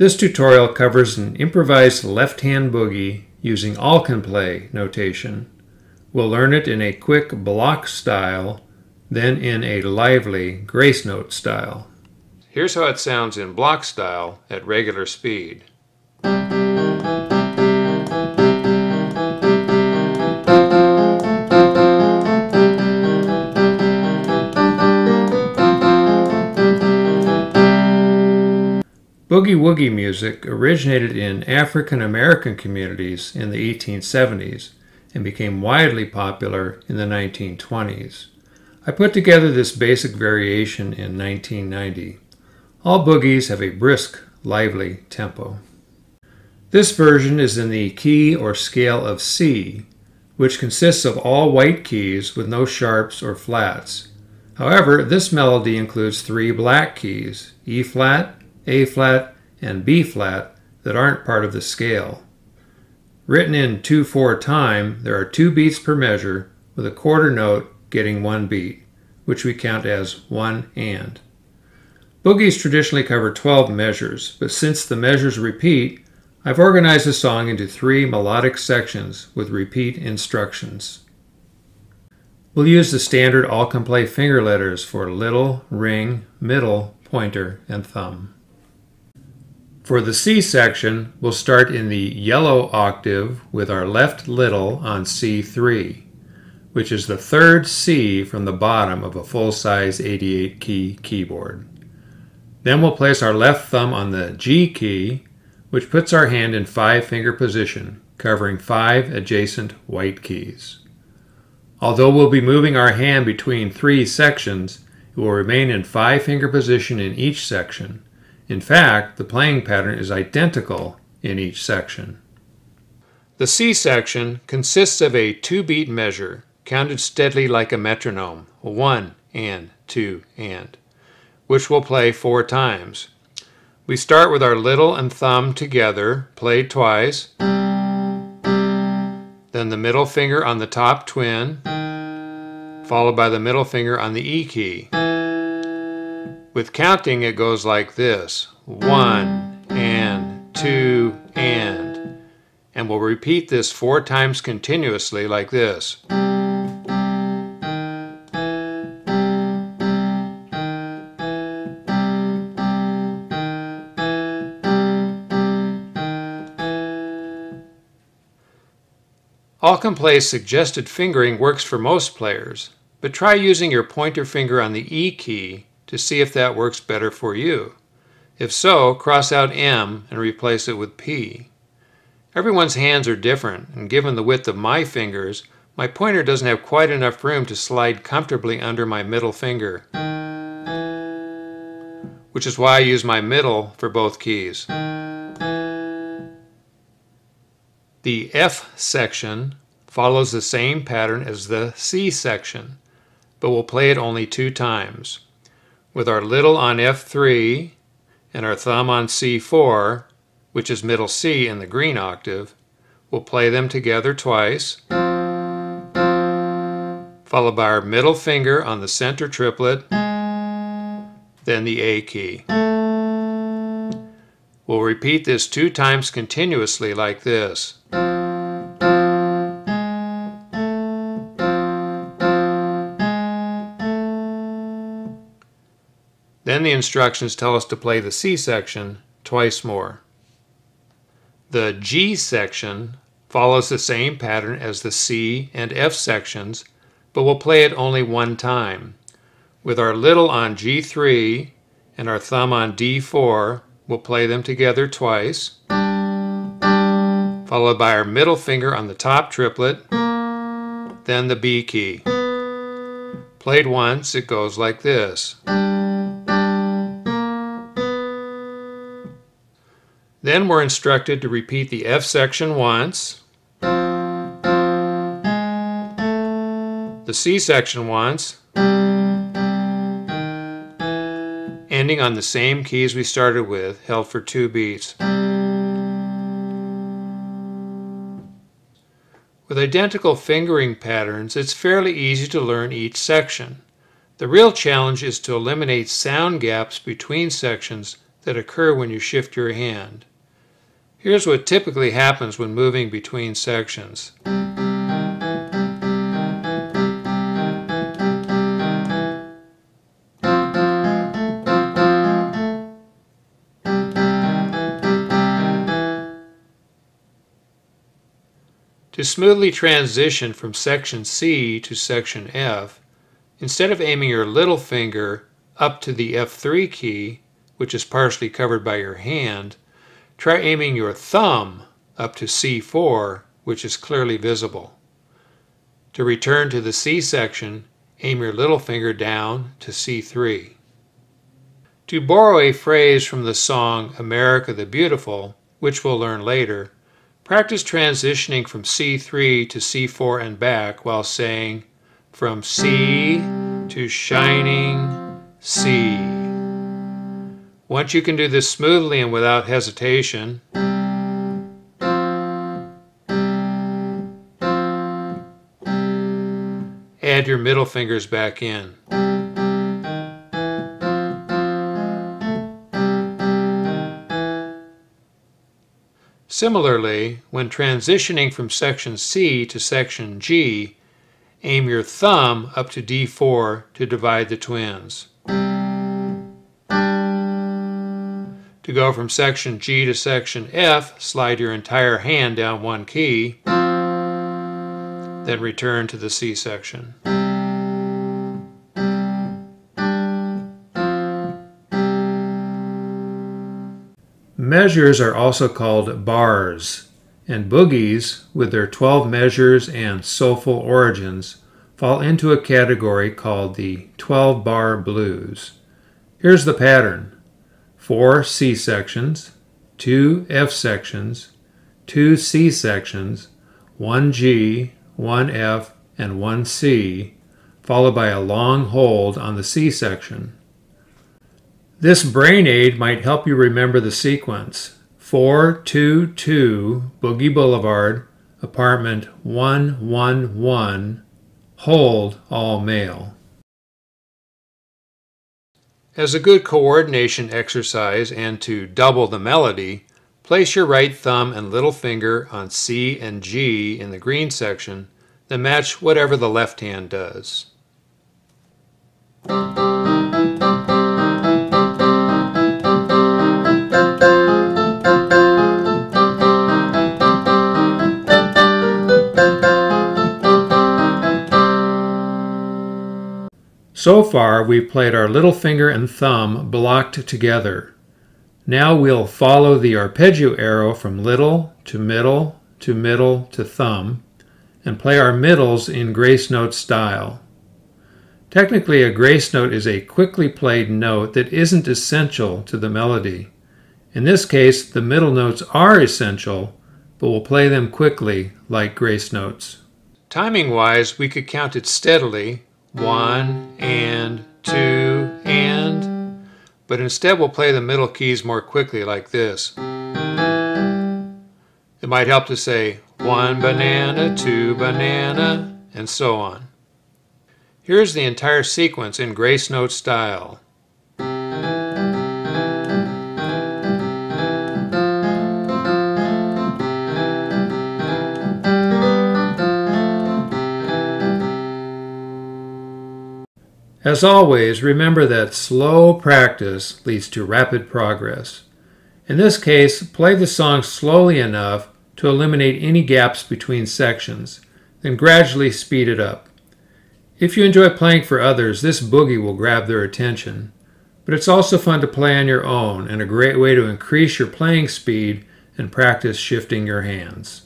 This tutorial covers an improvised left-hand boogie using Allcanplay notation. We'll learn it in a quick block style, then in a lively grace note style. Here's how it sounds in block style at regular speed. Boogie-woogie music originated in African American communities in the 1870s and became widely popular in the 1920s. I put together this basic variation in 1990. All boogies have a brisk, lively tempo. This version is in the key or scale of C, which consists of all white keys with no sharps or flats. However, this melody includes 3 black keys, E flat, A flat, and B flat, that aren't part of the scale. Written in 2/4 time, there are 2 beats per measure, with a quarter note getting 1 beat, which we count as 1 and. Boogies traditionally cover 12 measures, but since the measures repeat, I've organized the song into 3 melodic sections with repeat instructions. We'll use the standard Allcanplay finger letters for little, ring, middle, pointer, and thumb. For the C section, we'll start in the yellow octave with our left little on C3, which is the 3rd C from the bottom of a full-size 88-key keyboard. Then we'll place our left thumb on the G key, which puts our hand in 5-finger position, covering 5 adjacent white keys. Although we'll be moving our hand between 3 sections, it will remain in 5-finger position in each section. In fact, the playing pattern is identical in each section. The C section consists of a 2-beat measure, counted steadily like a metronome, 1 and 2 and, which we'll play 4 times. We start with our little and thumb together, played twice, then the middle finger on the top twin, followed by the middle finger on the E key. With counting, it goes like this: 1 and 2 and we'll repeat this 4 times continuously like this. Allcanplay's suggested fingering works for most players, but try using your pointer finger on the E key to see if that works better for you. If so, cross out M and replace it with P. Everyone's hands are different, and given the width of my fingers, my pointer doesn't have quite enough room to slide comfortably under my middle finger, which is why I use my middle for both keys. The F section follows the same pattern as the C section, but we'll play it only 2 times. With our little on F3 and our thumb on C4, which is middle C in the green octave, we'll play them together twice, followed by our middle finger on the center triplet, then the A key. We'll repeat this 2 times continuously like this. Then the instructions tell us to play the C section twice more. The G section follows the same pattern as the C and F sections, but we'll play it only 1 time. With our little on G3 and our thumb on D4, we'll play them together twice, followed by our middle finger on the top triplet, then the B key. Played once, it goes like this. Then we're instructed to repeat the F section once, the C section once, ending on the same keys we started with, held for 2 beats. With identical fingering patterns, it's fairly easy to learn each section. The real challenge is to eliminate sound gaps between sections that occur when you shift your hand. Here's what typically happens when moving between sections. To smoothly transition from section C to section F, instead of aiming your little finger up to the F3 key, which is partially covered by your hand, try aiming your thumb up to C4, which is clearly visible. To return to the C section, aim your little finger down to C3. To borrow a phrase from the song America the Beautiful, which we'll learn later, practice transitioning from C3 to C4 and back while saying, "From C to shining C." Once you can do this smoothly and without hesitation, add your middle fingers back in. Similarly, when transitioning from section C to section G, aim your thumb up to D4 to divide the twins. To go from section G to section F, slide your entire hand down one key, then return to the C section. Measures are also called bars, and boogies, with their 12 measures and soulful origins, fall into a category called the 12-bar blues. Here's the pattern: 4 C sections, 2 F sections, 2 C sections, 1 G, 1 F, and 1 C, followed by a long hold on the C section. This brain aid might help you remember the sequence: 4-2-2, Boogie Boulevard, apartment 111, hold all male. As a good coordination exercise and to double the melody, place your right thumb and little finger on C and G in the green section, then match whatever the left hand does. So far, we've played our little finger and thumb blocked together. Now we'll follow the arpeggio arrow from little to middle to middle to thumb and play our middles in grace note style. Technically, a grace note is a quickly played note that isn't essential to the melody. In this case, the middle notes are essential, but we'll play them quickly like grace notes. Timing-wise, we could count it steadily, 1 and 2 and, but instead we'll play the middle keys more quickly like this. It might help to say 1 banana, 2 banana, and so on. Here's the entire sequence in grace note style. As always, remember that slow practice leads to rapid progress. In this case, play the song slowly enough to eliminate any gaps between sections, then gradually speed it up. If you enjoy playing for others, this boogie will grab their attention, but it's also fun to play on your own and a great way to increase your playing speed and practice shifting your hands.